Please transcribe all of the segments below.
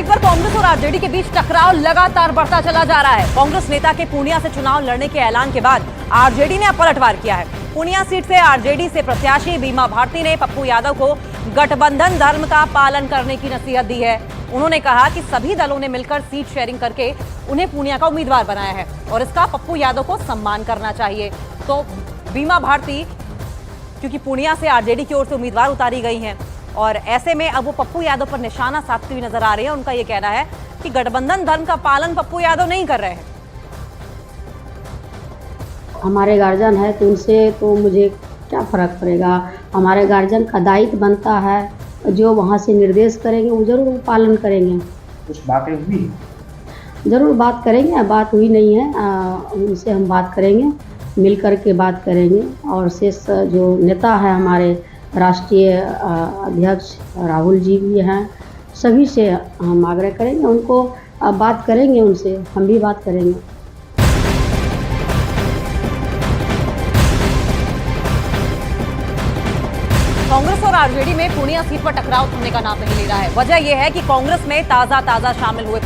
Seat पर कांग्रेस और RJD के बीच टकराव लगातार बढ़ता चला जा रहा है। कांग्रेस नेता के पूर्णिया से चुनाव लड़ने के ऐलान के बाद आरजेडी ने अब पलटवार किया है। पूर्णिया सीट से आरजेडी से प्रत्याशी बीमा भारती ने पप्पू यादव को गठबंधन धर्म का पालन करने की नसीहत दी है। उन्होंने कहा कि सभी दलों ने मिलकर सीट शेयरिंग करके उन्हें पूर्णिया का उम्मीदवार बनाया है और इसका पप्पू यादव को सम्मान करना चाहिए। तो बीमा भारती क्योंकि पूर्णिया से आरजेडी की ओर से उम्मीदवार उतारी गई हैं और ऐसे में अब वो पप्पू यादव पर निशाना साधती हुई नजर आ रही है। उनका ये कहना है कि गठबंधन धर्म का पालन पप्पू यादव नहीं कर रहे हैं। हमारे गार्जियन है तो उनसे तो मुझे क्या फर्क पड़ेगा। हमारे गार्जियन का दायित्व बनता है, जो वहाँ से निर्देश करेंगे वो जरूर पालन करेंगे। कुछ बातें हुई? जरूर बात करेंगे, बात हुई नहीं है, उनसे हम बात करेंगे, मिल कर के बात करेंगे। और शेष जो नेता है हमारे राष्ट्रीय अध्यक्ष राहुल जी भी हैं, सभी से हम आग्रह करेंगे, उनको बात करेंगे, उनसे हम भी बात करेंगे। कांग्रेस और आरजेडी में पूर्णिया सीट पर टकराव थमने का नाम नहीं ले रहा है। वजह यह है कि कांग्रेस में ताजा शामिल हुए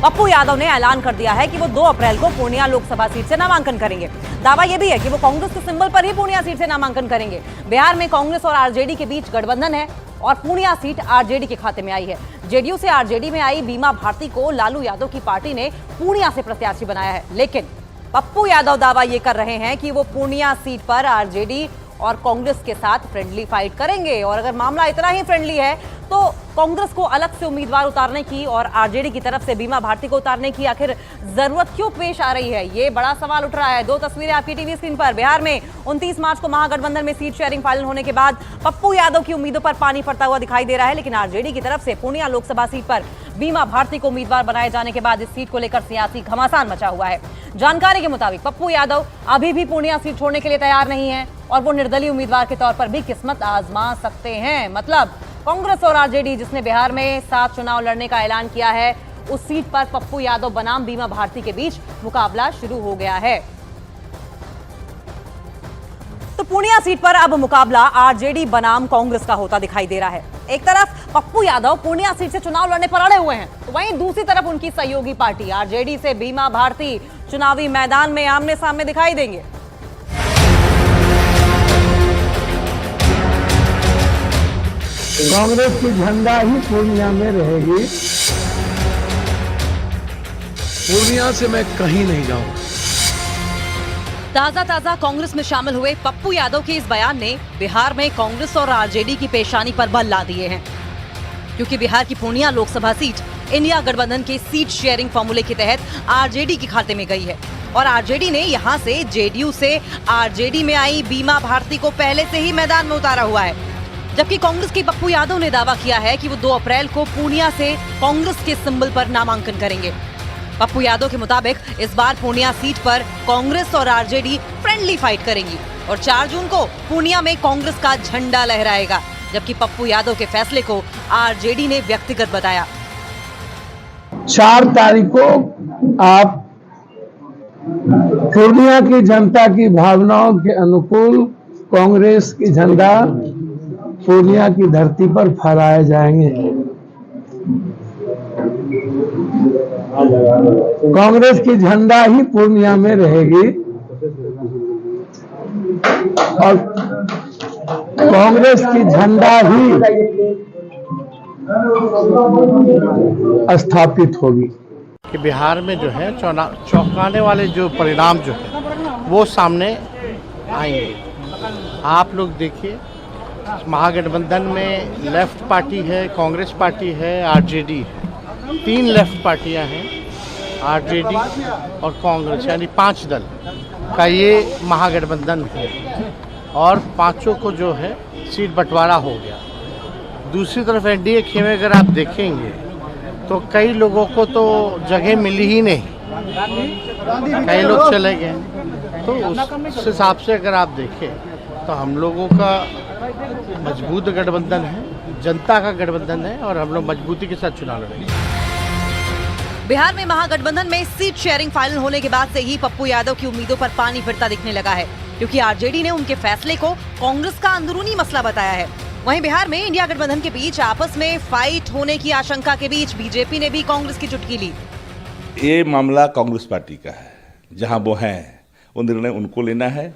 पप्पू यादव ने ऐलान कर दिया है कि वो 2 अप्रैल को पूर्णिया लोकसभा सीट से नामांकन करेंगे। दावा यह भी है कि वो कांग्रेस के सिंबल पर ही पूर्णिया सीट से नामांकन करेंगे। बिहार में कांग्रेस और आरजेडी के बीच गठबंधन है और पूर्णिया सीट आरजेडी के खाते में आई है। जेडीयू से आरजेडी में आई बीमा भारती को लालू यादव की पार्टी ने पूर्णिया से प्रत्याशी बनाया है, लेकिन पप्पू यादव दावा ये कर रहे हैं कि वो पूर्णिया सीट पर आरजेडी और कांग्रेस के साथ फ्रेंडली फाइट करेंगे। और अगर मामला इतना ही फ्रेंडली है तो कांग्रेस को अलग से उम्मीदवार उतारने की और आरजेडी की तरफ से बीमा भारती को उतारने की आखिर जरूरत क्यों पेश आ रही है, ये बड़ा सवाल उठ रहा है। 2 तस्वीरें आपकी टीवी स्क्रीन पर। बिहार में 29 मार्च को महागठबंधन में सीट शेयरिंग फाइनल होने के बाद पप्पू यादव की उम्मीदों पर पानी पड़ता हुआ दिखाई दे रहा है, लेकिन आरजेडी की तरफ से पूर्णिया लोकसभा सीट पर बीमा भारती को उम्मीदवार बनाए जाने के बाद इस सीट को लेकर सियासी घमासान मचा हुआ है। जानकारी के मुताबिक पप्पू यादव अभी भी पूर्णिया सीट छोड़ने के लिए तैयार नहीं है और वो निर्दलीय उम्मीदवार के तौर पर भी किस्मत आजमा सकते हैं। मतलब कांग्रेस और आरजेडी जिसने बिहार में 7 चुनाव लड़ने का ऐलान किया है, उस सीट पर पप्पू यादव बनाम बीमा भारती के बीच मुकाबला शुरू हो गया है। तो पूर्णिया सीट पर अब मुकाबला आरजेडी बनाम कांग्रेस का होता दिखाई दे रहा है। एक तरफ पप्पू यादव पूर्णिया सीट से चुनाव लड़ने पर अड़े हुए हैं, तो वहीं दूसरी तरफ उनकी सहयोगी पार्टी आरजेडी से बीमा भारती चुनावी मैदान में आमने सामने दिखाई देंगे। कांग्रेस की झंडा ही पूर्णिया में रहेगी। पूर्णिया से मैं कहीं नहीं जाऊंगा। ताजा कांग्रेस में शामिल हुए पप्पू यादव के इस बयान ने बिहार में कांग्रेस और आरजेडी की पेशानी पर बल ला दिए हैं, क्योंकि बिहार की पूर्णिया लोकसभा सीट इंडिया गठबंधन के सीट शेयरिंग फॉर्मूले के तहत आरजेडी के खाते में गई है और आरजेडी ने यहां से जेडीयू से आरजेडी में आई बीमा भारती को पहले से ही मैदान में उतारा हुआ है। जबकि कांग्रेस के पप्पू यादव ने दावा किया है कि वो 2 अप्रैल को पूर्णिया से कांग्रेस के सिंबल पर नामांकन करेंगे। पप्पू यादव के मुताबिक इस बार पूर्णिया सीट पर कांग्रेस और आरजेडी फ्रेंडली फाइट करेंगी और 4 जून को पूर्णिया में कांग्रेस का झंडा लहराएगा, जबकि पप्पू यादव के फैसले को आरजेडी ने व्यक्तिगत बताया। 4 तारीख को आप पूर्णिया की जनता की भावनाओं के अनुकूल कांग्रेस की झंडा पूर्णिया की धरती पर फहराए जाएंगे। कांग्रेस की झंडा ही पूर्णिया में रहेगी और कांग्रेस की झंडा ही स्थापित होगी। कि बिहार में जो है चौंकाने वाले जो परिणाम जो है वो सामने आएंगे। आप लोग देखिए, महागठबंधन में लेफ्ट पार्टी है, कांग्रेस पार्टी है, आरजेडी है। 3 लेफ्ट पार्टियां हैं, आरजेडी और कांग्रेस, यानी 5 दल का ये महागठबंधन है और 5 को जो है सीट बंटवारा हो गया। दूसरी तरफ एनडीए खेमे अगर आप देखेंगे तो कई लोगों को तो जगह मिली ही नहीं, कई लोग चले गए। तो उस हिसाब से अगर आप देखें तो हम लोगों का मजबूत गठबंधन है, जनता का गठबंधन है और हम लोग मजबूती के साथ चुनाव लड़ेंगे। बिहार में महागठबंधन में सीट शेयरिंग फाइनल होने के बाद से ही पप्पू यादव की उम्मीदों पर पानी फिरता दिखने लगा है, क्योंकि आरजेडी ने उनके फैसले को कांग्रेस का अंदरूनी मसला बताया है। वहीं बिहार में इंडिया गठबंधन के बीच आपस में फाइट होने की आशंका के बीच बीजेपी ने भी कांग्रेस की चुटकी ली। ये मामला कांग्रेस पार्टी का है, जहां वो हैं वो निर्णय उनको लेना है,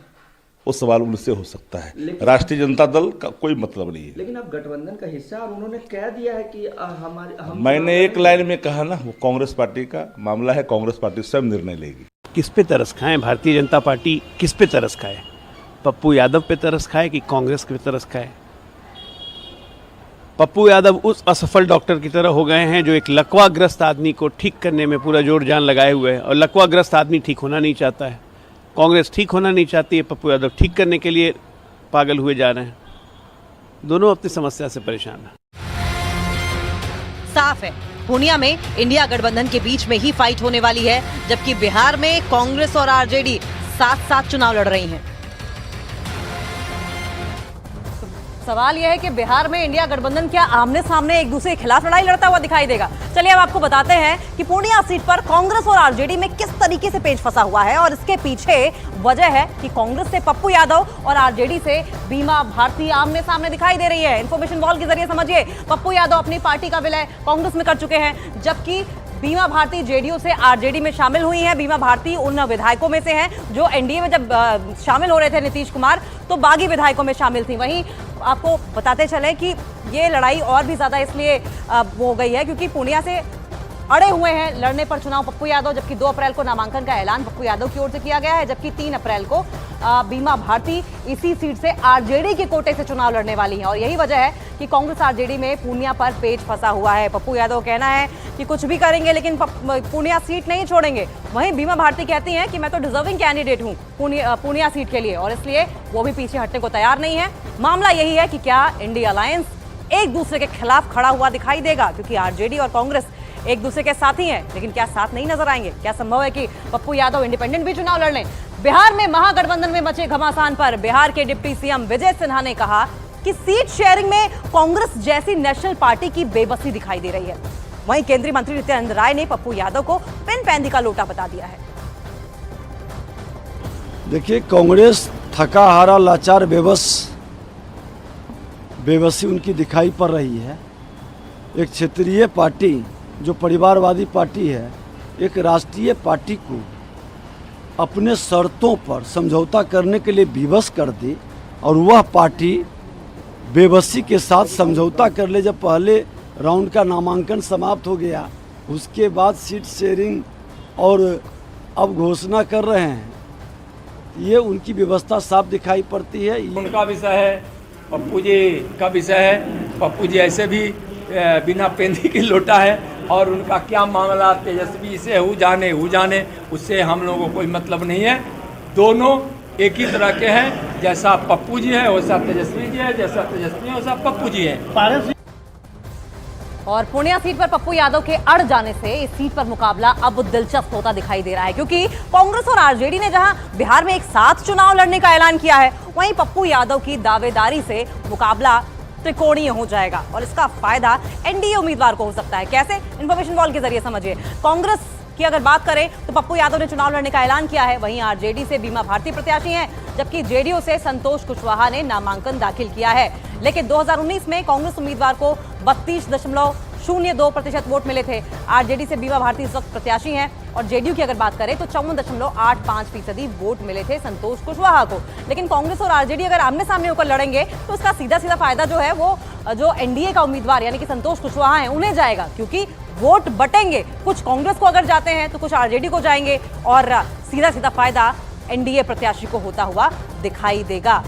वो सवाल उनसे हो सकता है। राष्ट्रीय जनता दल का कोई मतलब नहीं है। लेकिन आप गठबंधन का हिस्सा और उन्होंने कह दिया है कि मैंने एक लाइन में कहा ना, वो कांग्रेस पार्टी का मामला है, कांग्रेस पार्टी स्वयं निर्णय लेगी। किस पे तरस खाएं? भारतीय जनता पार्टी किस पे तरस खाए? पप्पू यादव पे तरस खाए कि कांग्रेस पे तरस खाए? पप्पू यादव उस असफल डॉक्टर की तरह हो गए हैं जो एक लकवाग्रस्त आदमी को ठीक करने में पूरा जोर जान लगाए हुए है, और लकवाग्रस्त आदमी ठीक होना नहीं चाहता है। कांग्रेस ठीक होना नहीं चाहती है, पप्पू यादव ठीक करने के लिए पागल हुए जा रहे हैं। दोनों अपनी समस्या से परेशान हैं। साफ है, पूर्णिया में इंडिया गठबंधन के बीच में ही फाइट होने वाली है, जबकि बिहार में कांग्रेस और आरजेडी साथ साथ चुनाव लड़ रही हैं। सवाल यह है कि बिहार में इंडिया गठबंधन क्या आमने सामने एक दूसरे के खिलाफ लड़ाई लड़ता हुआ दिखाई देगा? चलिए अब आपको बताते हैं कि पूर्णिया सीट पर कांग्रेस और आरजेडी में किस तरीके से पेच फंसा हुआ है, और इसके पीछे वजह है कि कांग्रेस से पप्पू यादव और आरजेडी से बीमा भारती आमने सामने दिखाई दे रही है। इन्फॉर्मेशन वॉल के जरिए समझिए, पप्पू यादव अपनी पार्टी का विलय कांग्रेस में कर चुके हैं, जबकि बीमा भारती जेडीयू से आरजेडी में शामिल हुई हैं। बीमा भारती उन विधायकों में से हैं जो एनडीए में जब शामिल हो रहे थे नीतीश कुमार, तो बागी विधायकों में शामिल थी। वहीं आपको बताते चले कि ये लड़ाई और भी ज्यादा इसलिए हो गई है क्योंकि पूर्णिया से अड़े हुए हैं लड़ने पर चुनाव पप्पू यादव, जबकि 2 अप्रैल को नामांकन का ऐलान पप्पू यादव की ओर से किया गया है, जबकि 3 अप्रैल को बीमा भारती इसी सीट से आरजेडी के कोटे से चुनाव लड़ने वाली हैं। और यही वजह है कि कांग्रेस आरजेडी में पूर्णिया पर पेच फंसा हुआ है। पप्पू यादव कहना है कि कुछ भी करेंगे लेकिन पूर्णिया सीट नहीं छोड़ेंगे। वहीं बीमा भारती कहती हैं कि मैं तो डिजर्विंग कैंडिडेट हूं पूर्णिया सीट के लिए, और इसलिए वो भी पीछे हटने को तैयार नहीं है। मामला यही है कि क्या इंडिया अलायंस एक दूसरे के खिलाफ खड़ा हुआ दिखाई देगा, क्योंकि आरजेडी और कांग्रेस एक दूसरे के साथी हैं, लेकिन क्या साथ नहीं नजर आएंगे? क्या संभव है कि पप्पू यादव इंडिपेंडेंट भी चुनाव लड़ लें? बिहार में महागठबंधन में मचे घमासान पर बिहार के डिप्टी सीएम विजय सिन्हा ने कहा कि सीट शेयरिंग में कांग्रेस जैसी नेशनल पार्टी की बेबसी दिखाई दे रही है। वहीं केंद्रीय मंत्री नित्यानंद राय ने पप्पू यादव को पेन पैंदी का लोटा बता दिया है। देखिए, कांग्रेस थका हारा लाचार बेबसी उनकी दिखाई पड़ रही है। एक क्षेत्रीय पार्टी जो परिवारवादी पार्टी है, एक राष्ट्रीय पार्टी को अपने शर्तों पर समझौता करने के लिए विवश कर दी, और वह पार्टी बेबसी के साथ समझौता कर ले। जब पहले राउंड का नामांकन समाप्त हो गया, उसके बाद सीट शेयरिंग और अब घोषणा कर रहे हैं, ये उनकी व्यवस्था साफ दिखाई पड़ती है। उनका विषय है, पप्पू जी का विषय है। पप्पू जी ऐसे भी बिना पेंदी की लोटा है, और उनका क्या मामला तेजस्वी से हो जाने उससे हम लोगों को कोई मतलब नहीं है। दोनों एक ही तरह के हैं, जैसा पप्पू जी है वैसा तेजस्वी जी है, जैसा तेजस्वी है वैसा पप्पू जी है। और पूर्णिया सीट पर पप्पू यादव के अड़ जाने से इस सीट पर मुकाबला अब दिलचस्प होता दिखाई दे रहा है, क्योंकि कांग्रेस और आरजेडी ने जहां बिहार में एक साथ चुनाव लड़ने का ऐलान किया है, वहीं पप्पू यादव की दावेदारी से मुकाबला त्रिकोणीय हो जाएगा, और इसका फायदा एनडीए उम्मीदवार को हो सकता है। कैसे? इन्फॉर्मेशन वॉल के जरिए समझिए। कांग्रेस की अगर बात करें तो पप्पू यादव ने चुनाव लड़ने का ऐलान किया है, वहीं आरजेडी से बीमा भारती प्रत्याशी हैं, जबकि जेडीयू से संतोष कुशवाहा ने नामांकन दाखिल किया है। लेकिन 2019 में कांग्रेस उम्मीदवार को 32.02% वोट मिले थे। आरजेडी से बीमा भारती इस वक्त प्रत्याशी हैं, और जेडीयू की अगर बात करें तो 54.85% वोट मिले थे संतोष कुशवाहा को। लेकिन कांग्रेस और आरजेडी अगर आमने सामने होकर लड़ेंगे तो इसका सीधा सीधा फायदा जो है वो जो एनडीए का उम्मीदवार यानी कि संतोष कुशवाहा है उन्हें जाएगा, क्योंकि वोट बटेंगे, कुछ कांग्रेस को अगर जाते हैं तो कुछ आरजेडी को जाएंगे, और सीधा सीधा फायदा एनडीए प्रत्याशी को होता हुआ दिखाई देगा।